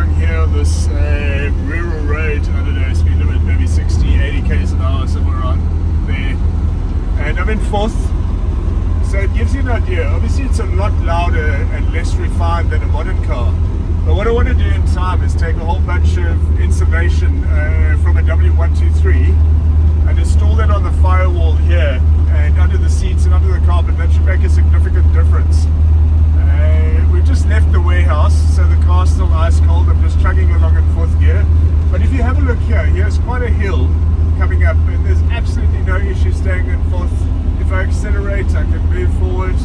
along here on this rural road. I don't know, speed limit maybe 60, 80 k's an hour, somewhere around there. And I'm in fourth, so it gives you an idea. Obviously it's a lot louder and less refined than a modern car. But what I want to do in time is take a whole bunch of insulation from a W123 and install that on the firewall here and under the seats and under the carpet. That should make a significant difference. We've just left the warehouse, so the car's still ice cold. I'm just chugging along in fourth gear. But if you have a look here, here's quite a hill coming up, and there's absolutely no issue staying in fourth. If I accelerate, I can move forward.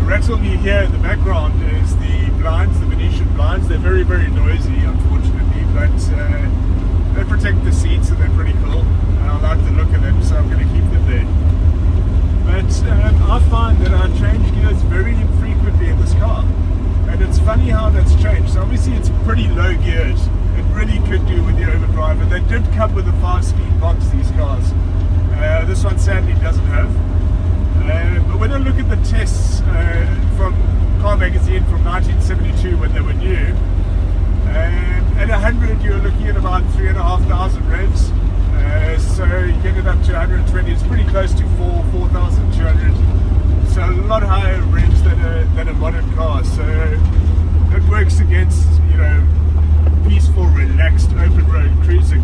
The rattle you hear in the background is the blinds, the Venetian blinds. They're very, very noisy, unfortunately, but they protect the seats and they're pretty cool. And I like the look of them, so I'm going to keep them there. But I find that I change gears very infrequently in this car. And it's funny how that's changed. So obviously it's pretty low geared. It really could do with the overdrive. And they did come with a 5-speed box, these cars. This one sadly doesn't have. But when I look at the tests from Car Magazine from 1972 when they were new, at 100 you're looking at about 3,500 revs. So you get it up to 120, it's pretty close to 4,200. So a lot higher revs than a modern car. So it works against, you know, peaceful, relaxed, open road cruising.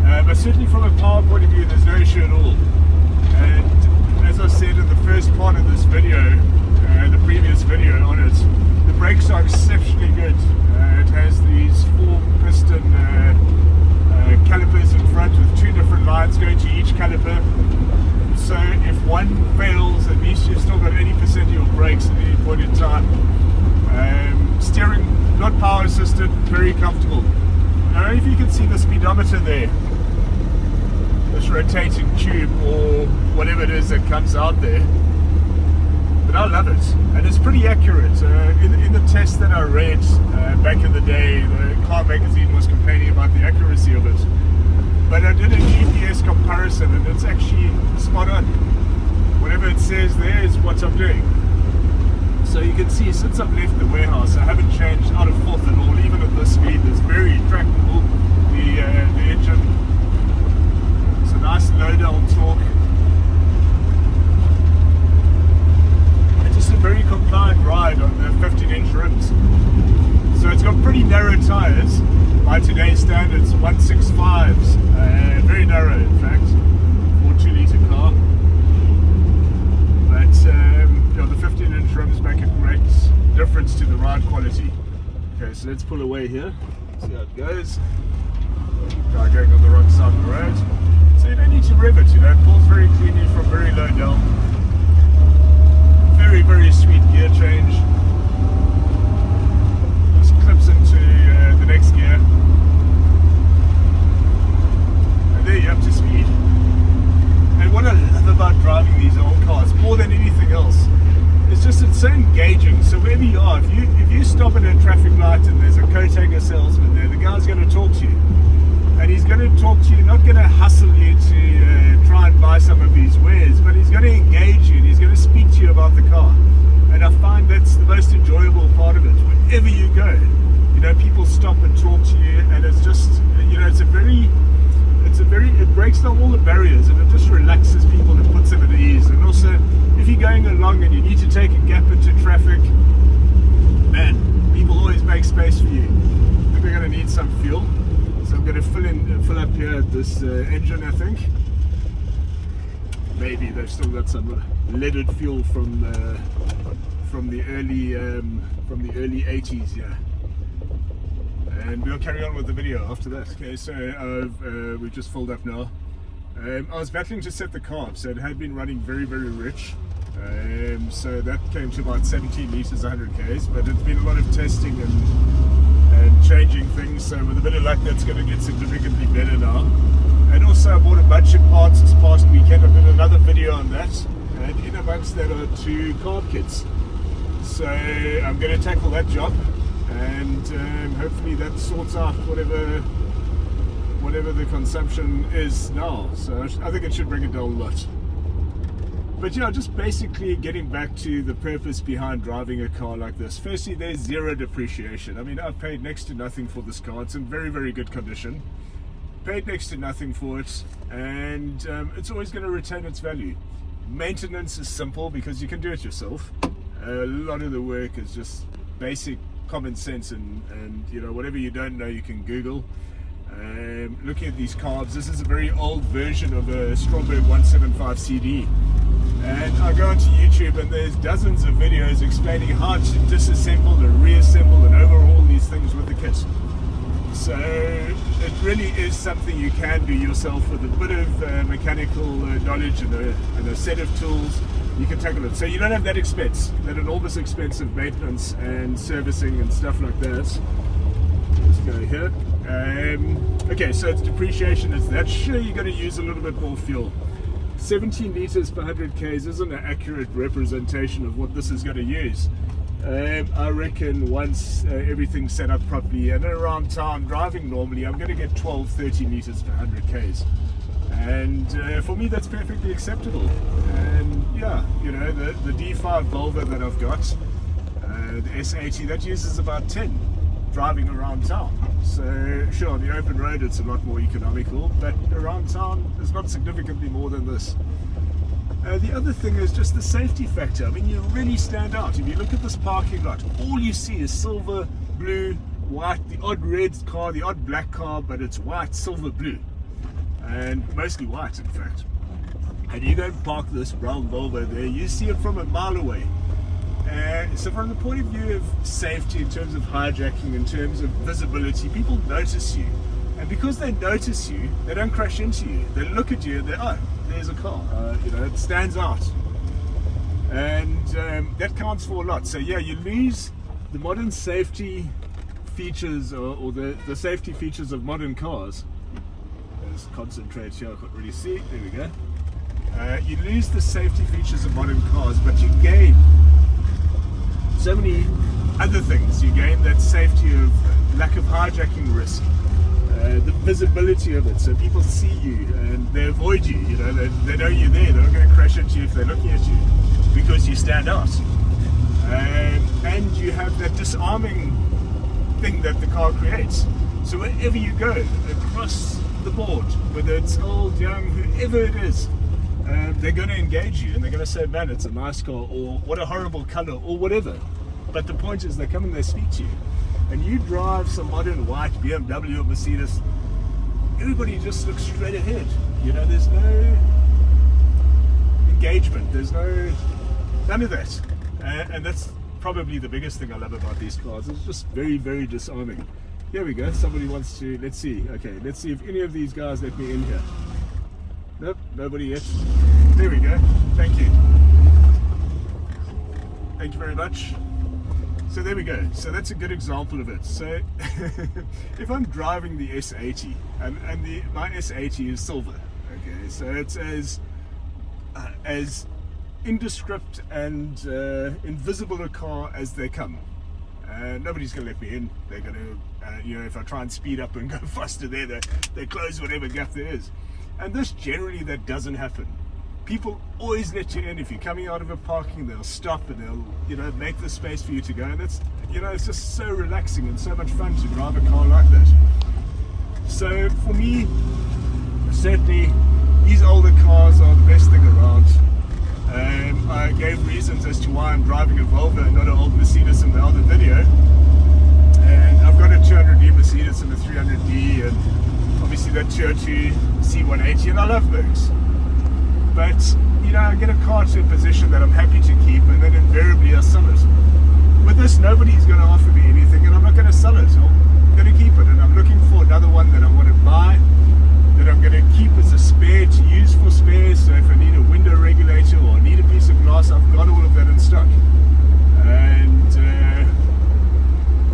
But certainly from a power point of view, there's no issue at all. And as I said in the first part of this video, the previous video on it, the brakes are exceptionally good. It has these 4-piston calipers in front with 2 different lines going to each caliper. So if one fails, at least you've still got 80% of your brakes at any point in time. Steering, not power assisted, very comfortable. I don't know if you can see the speedometer there, this rotating tube or whatever it is that comes out there. But I love it, and it's pretty accurate. In the test that I read back in the day, the Car Magazine was complaining about the accuracy of it. But I did a GPS comparison, and it's actually spot on. Whatever it says there is what I'm doing. So you can see, since I've left the warehouse, I haven't changed out of fourth at all, even at this speed. It's very tractable, the engine. It's a nice low-down torque. A very compliant ride on the 15-inch rims. So it's got pretty narrow tyres by today's standards, 165s, very narrow in fact, for a 2-litre car. But you know, the 15-inch rims make a great difference to the ride quality. Okay, so let's pull away here, see how it goes. Guy going on the wrong side of the road. So you don't need to rev it, you know, it pulls very cleanly from very low down. Very, very sweet gear change. Just clips into the next gear. And there you're up to speed. And what I love about driving these old cars, more than anything else, is just it's so engaging. So wherever you are, if you stop at a traffic light and there's a coat hanger salesman there, the guy's going to talk to you. And he's going to talk to you, not going to hustle you to try and buy some of his wares, but he's going to engage you and he's going to speak to you about the car. And I find that's the most enjoyable part of it. Wherever you go, you know, people stop and talk to you, and it's just, you know, it breaks down all the barriers, and it just relaxes people and puts them at ease. And also, if you're going along and you need to take a gap into traffic, man, people always make space for you. I think we're going to need some fuel. So I'm going to fill up here at this engine, I think. Maybe they've still got some leaded fuel from the early 80s, yeah. And we'll carry on with the video after that. Okay, so we've just filled up now. I was battling to set the carb, so it had been running very, very rich. So that came to about 17 litres, 100 k's, but it's been a lot of testing and changing things, so with a bit of luck that's going to get significantly better now. And also I bought a bunch of parts this past weekend. I did another video on that, and in amongst that are 2 carb kits. So I'm going to tackle that job, and hopefully that sorts out whatever the consumption is now. So I think it should bring it down a lot. But yeah, just basically getting back to the purpose behind driving a car like this. Firstly, there's zero depreciation. I mean, I've paid next to nothing for this car. It's in very, very good condition. Paid next to nothing for it, and it's always going to retain its value. Maintenance is simple because you can do it yourself. A lot of the work is just basic common sense, and you know, whatever you don't know, you can Google. Looking at these carbs, this is a very old version of a Stromberg 175 CD, and I go onto YouTube and there's dozens of videos explaining how to disassemble and reassemble and overhaul these things with the kit. So it really is something you can do yourself with a bit of mechanical knowledge and a set of tools. You can tackle it. So you don't have that expense, that enormous expense of maintenance and servicing and stuff like that. Let's go here. Okay, so it's depreciation, it's that. Sure, you're going to use a little bit more fuel. 17 litres per 100 k's isn't an accurate representation of what this is going to use. I reckon once everything's set up properly and around town driving normally, I'm going to get 12-13 litres per 100 k's. And for me, that's perfectly acceptable. And yeah, you know, the D5 Volvo that I've got, the S80, that uses about 10 driving around town. So sure, on the open road it's a lot more economical, but around town it's not significantly more than this. The other thing is just the safety factor. I mean, you really stand out. If you look at this parking lot, all you see is silver, blue, white, the odd red car, the odd black car, but it's white, silver, blue, and mostly white in fact. And you go and park this brown Volvo there, you see it from a mile away. So from the point of view of safety, in terms of hijacking, in terms of visibility, people notice you. And because they notice you, they don't crash into you. They look at you and oh, there's a car. You know, it stands out. And that counts for a lot. So yeah, you lose the modern safety features or the safety features of modern cars. Let's concentrate here, I can't really see. There we go. You lose the safety features of modern cars, but you gain so many other things. You gain that safety of lack of hijacking risk, the visibility of it, so people see you and they avoid you. You know, they know you're there. They're not going to crash into you if they're looking at you because you stand out. And you have that disarming thing that the car creates. So wherever you go across the board, whether it's old, young, whoever it is, they're going to engage you and they're going to say, man, it's a nice car, or what a horrible color, or whatever. But the point is, they come and they speak to you. And you drive some modern white BMW or Mercedes, everybody just looks straight ahead. You know, there's no engagement, there's none of that. And that's probably the biggest thing I love about these cars. It's just very, very disarming. Here we go, somebody wants to, let's see if any of these guys let me in here. Nope, nobody yet. There we go. Thank you. Thank you very much. So there we go. So that's a good example of it. So if I'm driving the S80, and my S80 is silver, okay, so it's as indescript and invisible a car as they come. Nobody's going to let me in. They're going to, you know, if I try and speed up and go faster there, they close whatever gap there is. And this generally, that doesn't happen. People always let you in. If you're coming out of a parking, they'll stop and they'll, you know, make the space for you to go. And it's, you know, it's just so relaxing and so much fun to drive a car like that. So for me, certainly these older cars are the best thing around. I gave reasons as to why I'm driving a Volvo and not an old Mercedes in the other video. And I've got a 200D Mercedes and a 300D, and obviously that 202 C180, and I love those. But, you know, I get a car to a position that I'm happy to keep, and then invariably I sell it. With this, nobody's going to offer me anything, and I'm not going to sell it. I'm going to keep it, and I'm looking for another one that I want to buy, that I'm going to keep as a spare, to use for spares. So if I need a window regulator or I need a piece of glass, I've got all of that in stock. And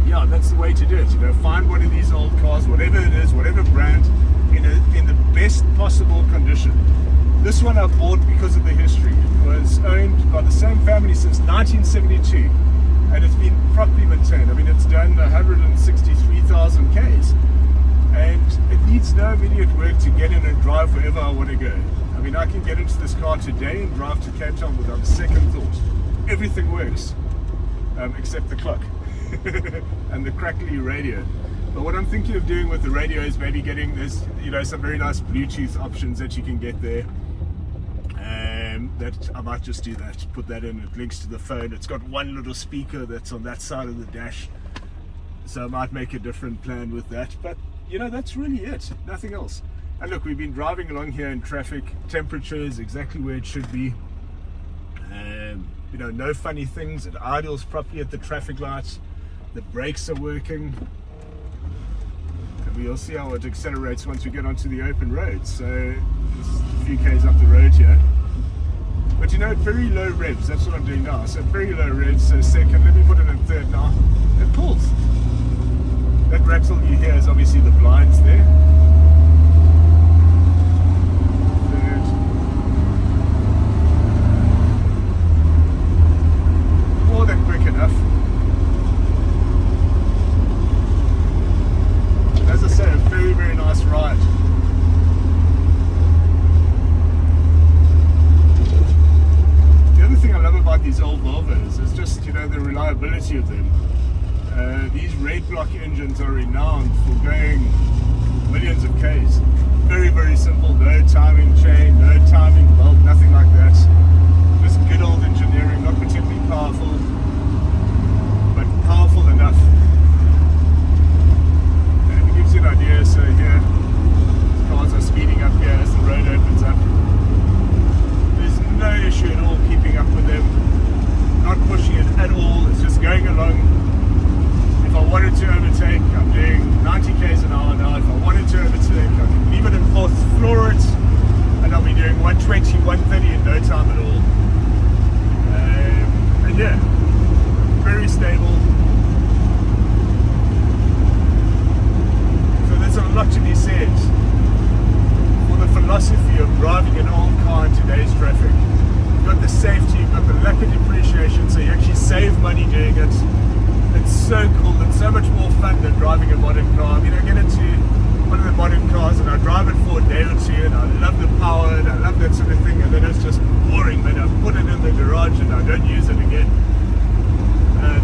yeah, that's the way to do it. You know, find one of these old cars, whatever it is, whatever brand, in the best possible condition. This one I bought because of the history. It was owned by the same family since 1972, and it's been properly maintained. I mean, it's done 163,000 Ks, and it needs no immediate work to get in and drive wherever I want to go. I mean, I can get into this car today and drive to Cape Town without a second thought. Everything works, except the clock and the crackly radio. But what I'm thinking of doing with the radio is maybe getting this, some very nice Bluetooth options that you can get there. That I might just do that, put that in, it links to the phone. It's got one little speaker that's on that side of the dash, so I might make a different plan with that. But that's really it, nothing else. And look, we've been driving along here in traffic, temperature is exactly where it should be. No funny things, it idles properly at the traffic lights, the brakes are working, and we'll see how it accelerates once we get onto the open road. So it's a few k's up the road here. But at very low revs, that's what I'm doing now. So very low revs, so second, let me put it in third now. It pulls. That rattle you hear is obviously the blinds there. Third. More than quick enough. And as I say, a very, very nice ride. I love about these old Volvos is just the reliability of them. These red block engines are renowned for going millions of Ks. Very, very simple, no timing chain, no timing belt, nothing like that. Just good old engineering, not particularly powerful, but powerful enough. And it gives you an idea. So here, cars are speeding up here as the road opens up. No issue at all keeping up with them, not pushing it at all, it's just going along. If I wanted to overtake, I'm doing 90 k's an hour now. If I wanted to overtake, I can leave it in fourth, floor it, and I'll be doing 120, 130 in no time at all. And yeah, very stable. So there's a lot to be said for the philosophy of driving an old car in today's traffic. You've got the safety, you've got the lack of depreciation, so you actually save money doing it. It's so cool, it's so much more fun than driving a modern car. I mean, I get into one of the modern cars and I drive it for a day or two and I love the power and I love that sort of thing, and then it's just boring, but I put it in the garage and I don't use it again.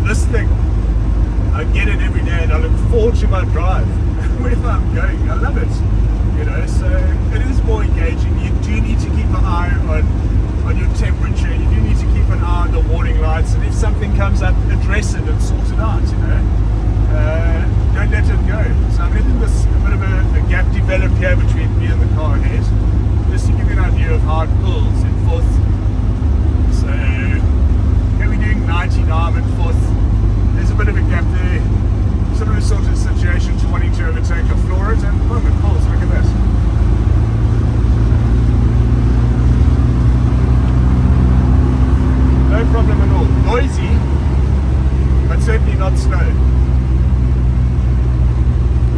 This thing, I get it every day and I look forward to my drive. Wherever I'm going, I love it. So it is more engaging. You do need to keep an eye on your temperature. You do need to keep an eye on the warning lights, and if something comes up, address it and sort it out. Don't let it go. So I'm letting this a bit of a gap develop here between me and the car ahead, just to give you an idea of how it pulls in fourth. So here we're doing 90 now, I'm in fourth. There's a bit of a gap there. Similar sort of situation to wanting to overtake or floor it, and boom, it pulls. Look at that. No problem at all. Noisy, but certainly not slow.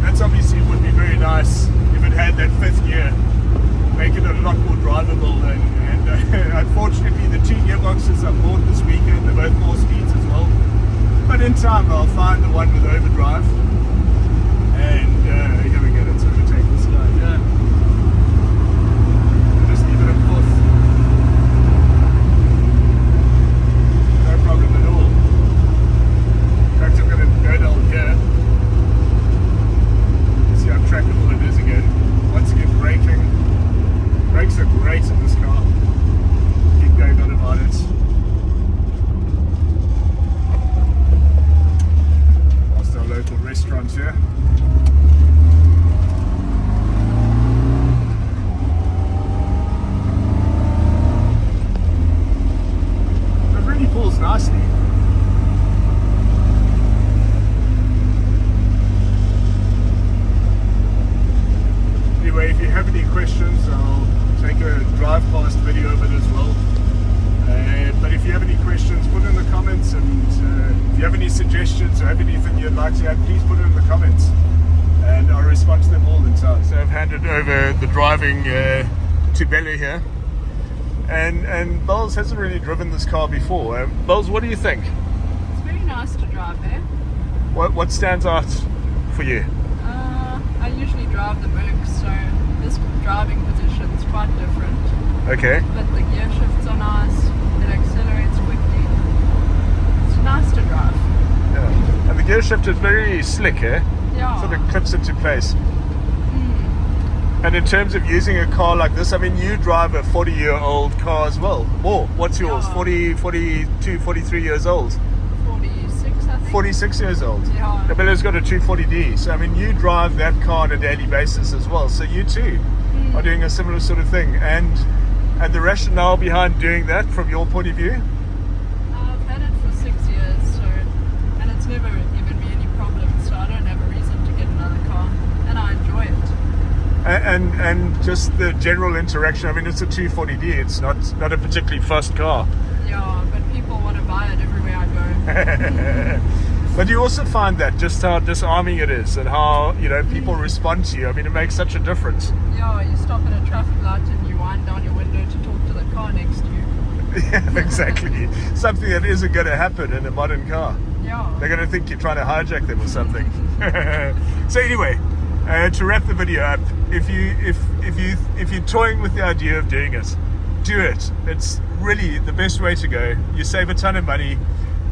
That's obviously would be very nice if it had that fifth gear, make it a lot more drivable. And unfortunately, the two gearboxes I bought this weekend, they're both 4 speeds as well. But in time I'll find the one with overdrive, and here we go, let's overtake this guy here. I'll just leave it in fourth. No problem at all. In fact, I'm going to go down here. See how trackable it is again. Once again, braking. Brakes are great in this car. Keep going on about it. Local restaurant here. It really pulls nicely. Anyway, if you have any questions, I'll take a drive past video of it as well. But if you have any questions, put it in the comments, and if you have any suggestions or have anything you'd like to add, please put it in the comments and I'll respond to them all in time. So I've handed over the driving to Bella here, and Bells hasn't really driven this car before. Bells, what do you think? It's very nice to drive there. What stands out for you? I usually drive the Merc, so this driving position is quite different. Okay. But the gear shifts are nice, it accelerates quickly. It's nice to drive. Yeah. And the gear shift is very slick, eh? Yeah. Sort of clips into place. Mm. And in terms of using a car like this, I mean, you drive a 40-year-old car as well. More. What's yours? Yeah. 40, 42, 43 years old? 46, I think. 46 years old. Yeah. Cabella's got a 240D. So, I mean, you drive that car on a daily basis as well. So you too are doing a similar sort of thing. And the rationale behind doing that from your point of view? I've had it for 6 years, so, and it's never given me any problems, so I don't have a reason to get another car, and I enjoy it. And just the general interaction. I mean, it's a 240D. It's not a particularly fast car. Yeah, but people want to buy it everywhere I go. But you also find that just how disarming it is, and how people respond to you. I mean, it makes such a difference. Yeah, you stop at a traffic light and you wind down your window to talk to the car next to you. Yeah, exactly. Something that isn't going to happen in a modern car. Yeah. They're going to think you're trying to hijack them or something. So anyway, to wrap the video up, if you're toying with the idea of doing it, do it. It's really the best way to go. You save a ton of money,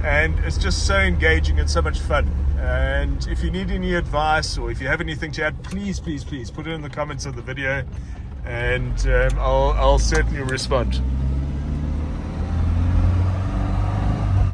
and it's just so engaging and so much fun. And if you need any advice, or if you have anything to add, please put it in the comments of the video, and I'll certainly respond.